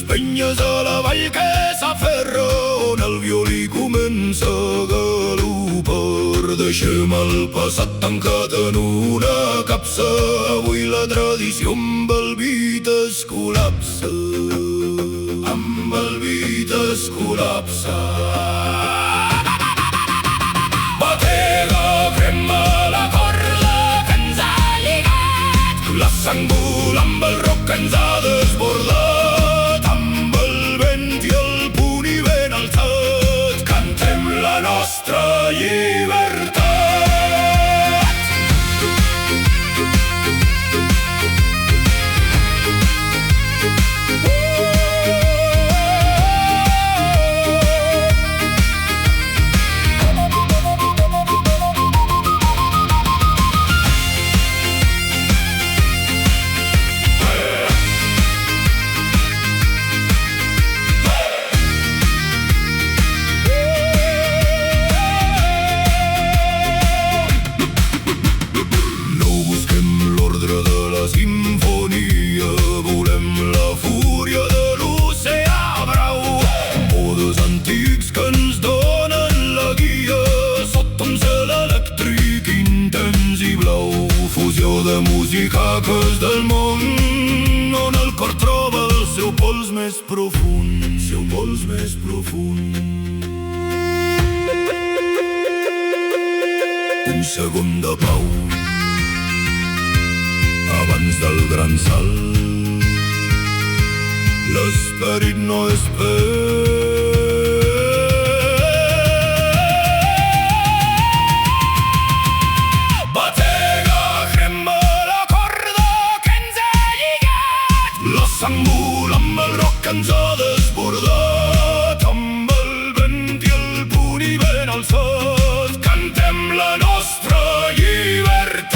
penyes a la vall que s'aferren, el violí comença a galopar. Deixem el passat tancat en una capsa, avui la tradició amb el beat es col·lapsa. Amb el beat es col·lapsa. Batega, crema la corda que ens ha lligat, la sang vola amb el roc que ens ha desbordat, amb el vent i el punt i ben alçat, cantem la nostra llibertat. Simfonia, volem la fúria de l'oceà brau, modes antics que ens donen la guia, sota un cel elèctric intens i blau, fusió de musicaques del món, on el cor troba el seu pols més profund, seu pols més profund. Un segon de pau abans del gran salt, l'esperit no és batega, crema la corda que ens ha lligat, la sang vola amb el roc que ens ha desbordat, amb el vent i el punt i ben alçat, cantem la nostra llibertat.